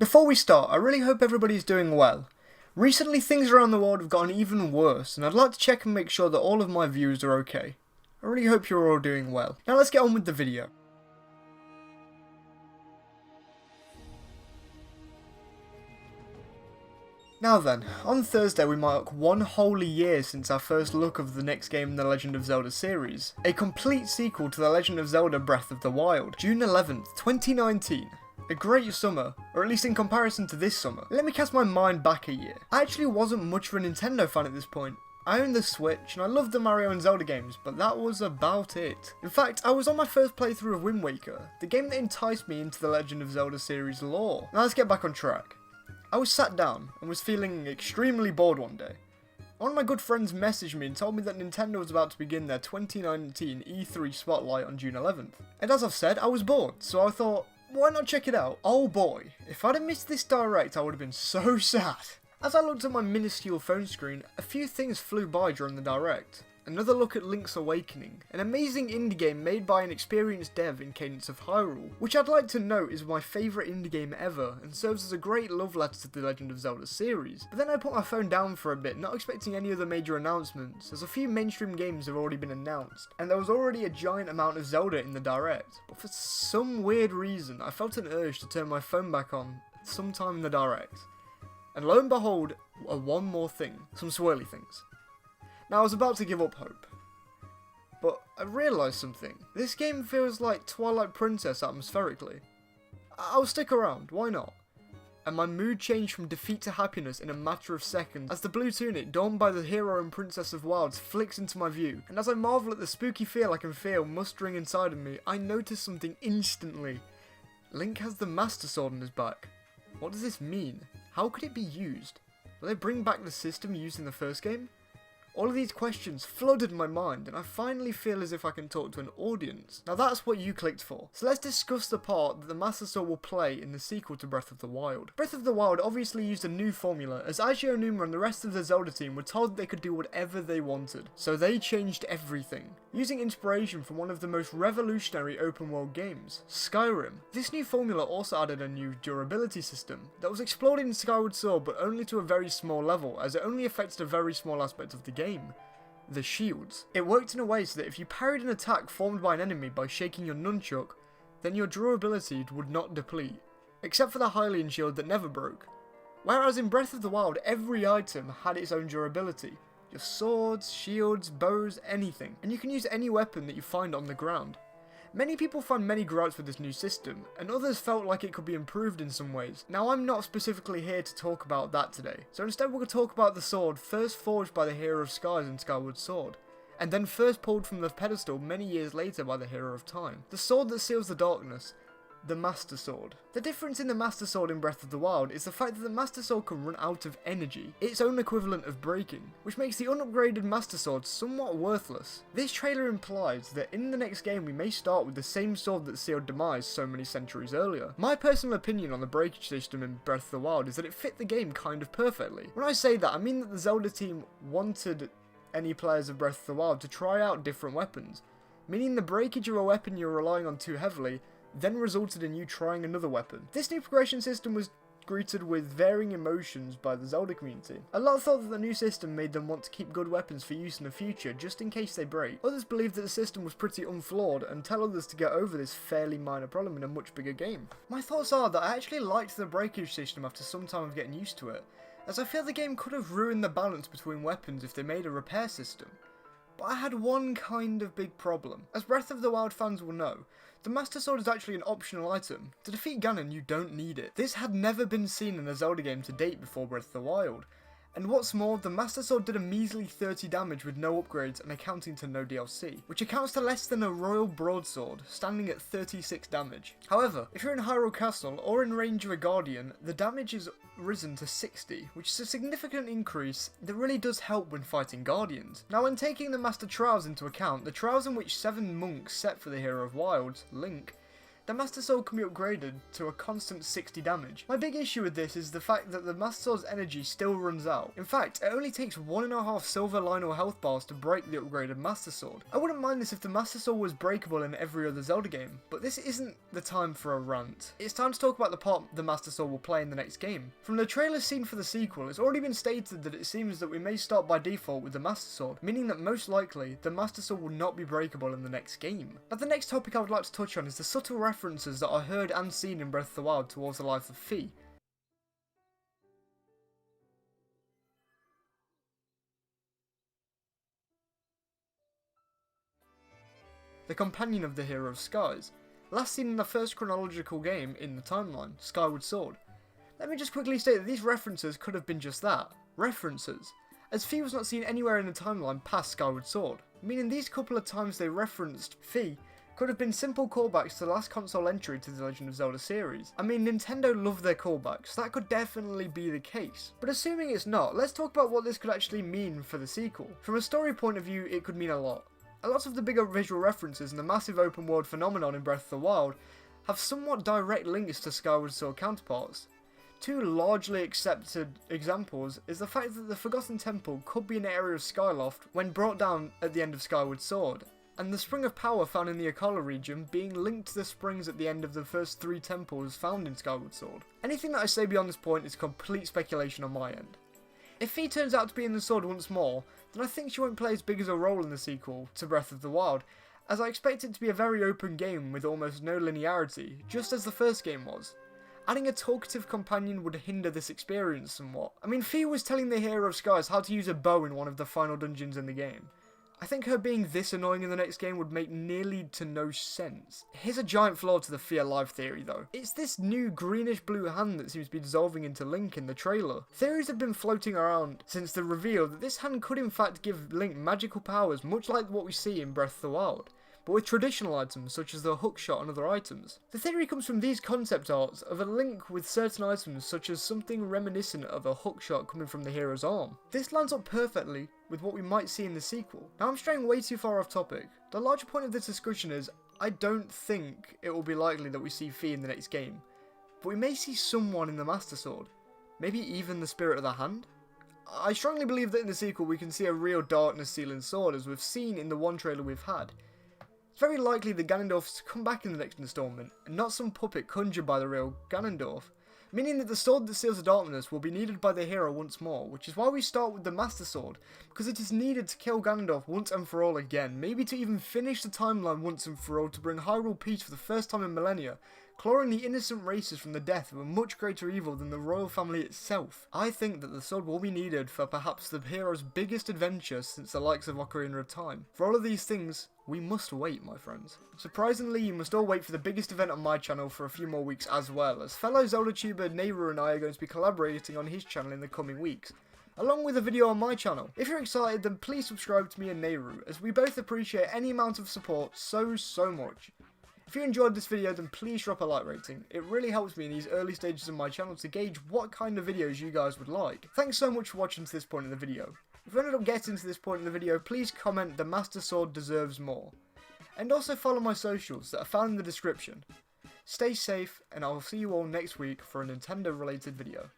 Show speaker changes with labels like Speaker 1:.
Speaker 1: Before we start, I really hope everybody's doing well. Recently things around the world have gotten even worse, and I'd like to check and make sure that all of my viewers are okay. I really hope you're all doing well. Now let's get on with the video. Now then, on Thursday we mark one whole year since our first look of the next game in the Legend of Zelda series. A complete sequel to The Legend of Zelda Breath of the Wild, June 11th, 2019. A great summer, or at least in comparison to this summer. Let me cast my mind back a year. I actually wasn't much of a Nintendo fan at this point. I owned the Switch and I loved the Mario and Zelda games, but that was about it. In fact, I was on my first playthrough of Wind Waker, the game that enticed me into the Legend of Zelda series lore. Now let's get back on track. I was sat down and was feeling extremely bored one day. One of my good friends messaged me and told me that Nintendo was about to begin their 2019 E3 Spotlight on June 11th. And as I've said, I was bored, so I thought, why not check it out? Oh boy, if I'd have missed this direct, I would have been so sad. As I looked at my minuscule phone screen, a few things flew by during the direct. Another look at Link's Awakening, an amazing indie game made by an experienced dev in Cadence of Hyrule, which I'd like to note is my favourite indie game ever and serves as a great love letter to the Legend of Zelda series. But then I put my phone down for a bit, not expecting any other major announcements, as a few mainstream games have already been announced, and there was already a giant amount of Zelda in the direct. But for some weird reason, I felt an urge to turn my phone back on sometime in the direct. And lo and behold, one more thing, some swirly things. Now I was about to give up hope, but I realised something. This game feels like Twilight Princess atmospherically. I'll stick around, why not? And my mood changed from defeat to happiness in a matter of seconds as the blue tunic donned by the hero and princess of Wilds flicks into my view, and as I marvel at the spooky feel I can feel mustering inside of me, I notice something instantly. Link has the Master Sword on his back. What does this mean? How could it be used? Will they bring back the system used in the first game? All of these questions flooded my mind, and I finally feel as if I can talk to an audience. Now that's what you clicked for. So let's discuss the part that the Master Sword will play in the sequel to Breath of the Wild. Breath of the Wild obviously used a new formula, as Aji Onuma and the rest of the Zelda team were told that they could do whatever they wanted. So they changed everything, using inspiration from one of the most revolutionary open world games, Skyrim. This new formula also added a new durability system that was explored in Skyward Sword, but only to a very small level, as it only affected a very small aspect of the game. The shields. It worked in a way so that if you parried an attack formed by an enemy by shaking your nunchuck, then your durability would not deplete, except for the Hylian shield that never broke. Whereas in Breath of the Wild, every item had its own durability. Your swords, shields, bows, anything. And you can use any weapon that you find on the ground. Many people found many gripes with this new system, and others felt like it could be improved in some ways. Now I'm not specifically here to talk about that today, so instead we're going to talk about the sword first forged by the Hero of Skies in Skyward Sword, and then first pulled from the pedestal many years later by the Hero of Time. The sword that seals the darkness. The Master Sword. The difference in the Master Sword in Breath of the Wild is the fact that the Master Sword can run out of energy, its own equivalent of breaking, which makes the unupgraded Master Sword somewhat worthless. This trailer implies that in the next game we may start with the same sword that sealed demise so many centuries earlier. My personal opinion on the breakage system in Breath of the Wild is that it fit the game kind of perfectly. When I say that, I mean that the Zelda team wanted any players of Breath of the Wild to try out different weapons, meaning the breakage of a weapon you're relying on too heavily then resulted in you trying another weapon. This new progression system was greeted with varying emotions by the Zelda community. A lot thought that the new system made them want to keep good weapons for use in the future, just in case they break. Others believed that the system was pretty unflawed and tell others to get over this fairly minor problem in a much bigger game. My thoughts are that I actually liked the breakage system after some time of getting used to it, as I feel the game could have ruined the balance between weapons if they made a repair system. But I had one kind of big problem. As Breath of the Wild fans will know, the Master Sword is actually an optional item. To defeat Ganon, you don't need it. This had never been seen in a Zelda game to date before Breath of the Wild. And what's more, the Master Sword did a measly 30 damage with no upgrades and accounting to no DLC, which accounts to less than a Royal Broadsword, standing at 36 damage. However, if you're in Hyrule Castle or in range of a Guardian, the damage is risen to 60, which is a significant increase that really does help when fighting Guardians. Now when taking the Master Trials into account, the trials in which 7 monks set for the Hero of Wilds, Link, the Master Sword can be upgraded to a constant 60 damage. My big issue with this is the fact that the Master Sword's energy still runs out. In fact, it only takes 1.5 silver Lionel health bars to break the upgraded Master Sword. I wouldn't mind this if the Master Sword was breakable in every other Zelda game, but this isn't the time for a rant. It's time to talk about the part the Master Sword will play in the next game. From the trailer seen for the sequel, it's already been stated that it seems that we may start by default with the Master Sword, meaning that most likely the Master Sword will not be breakable in the next game. Now the next topic I would like to touch on is the subtle references that I heard and seen in Breath of the Wild towards the life of Fi. The companion of the hero of Skies, last seen in the first chronological game in the timeline, Skyward Sword. Let me just quickly state that these references could have been just that, references, as Fi was not seen anywhere in the timeline past Skyward Sword, meaning these couple of times they referenced Fi could have been simple callbacks to the last console entry to the Legend of Zelda series. I mean, Nintendo love their callbacks, so that could definitely be the case. But assuming it's not, let's talk about what this could actually mean for the sequel. From a story point of view, it could mean a lot. A lot of the bigger visual references and the massive open world phenomenon in Breath of the Wild have somewhat direct links to Skyward Sword counterparts. Two largely accepted examples is the fact that the Forgotten Temple could be an area of Skyloft when brought down at the end of Skyward Sword, and the Spring of Power found in the Akala region being linked to the springs at the end of the first 3 temples found in Skyward Sword. Anything that I say beyond this point is complete speculation on my end. If Fi turns out to be in the sword once more, then I think she won't play as big as a role in the sequel to Breath of the Wild, as I expect it to be a very open game with almost no linearity, just as the first game was. Adding a talkative companion would hinder this experience somewhat. I mean, Fi was telling the hero of Skies how to use a bow in one of the final dungeons in the game. I think her being this annoying in the next game would make nearly to no sense. Here's a giant flaw to the Fi alive theory though. It's this new greenish blue hand that seems to be dissolving into Link in the trailer. Theories have been floating around since the reveal that this hand could in fact give Link magical powers much like what we see in Breath of the Wild, but with traditional items such as the hookshot and other items. The theory comes from these concept arts of a Link with certain items such as something reminiscent of a hookshot coming from the hero's arm. This lines up perfectly with what we might see in the sequel. Now I'm straying way too far off topic. The larger point of this discussion is, I don't think it will be likely that we see Fi in the next game, but we may see someone in the Master Sword, maybe even the Spirit of the Hand? I strongly believe that in the sequel we can see a real darkness sealing sword as we've seen in the one trailer we've had. It's very likely that Ganondorf is to come back in the next installment, and not some puppet conjured by the real Ganondorf, meaning that the sword that seals the darkness will be needed by the hero once more, which is why we start with the Master Sword, because it is needed to kill Ganondorf once and for all again, maybe to even finish the timeline once and for all to bring Hyrule peace for the first time in millennia, clawing the innocent races from the death of a much greater evil than the royal family itself. I think that the sword will be needed for perhaps the hero's biggest adventure since the likes of Ocarina of Time. For all of these things, we must wait, my friends. Surprisingly, you must all wait for the biggest event on my channel for a few more weeks as well, as fellow Zelda-tuber Nehru and I are going to be collaborating on his channel in the coming weeks, along with a video on my channel. If you're excited, then please subscribe to me and Nehru, as we both appreciate any amount of support so much. If you enjoyed this video, then please drop a like rating. It really helps me in these early stages of my channel to gauge what kind of videos you guys would like. Thanks so much for watching to this point in the video. If you ended up getting to this point in the video, please comment "The Master Sword deserves more." And also follow my socials that are found in the description. Stay safe, and I will see you all next week for a Nintendo related video.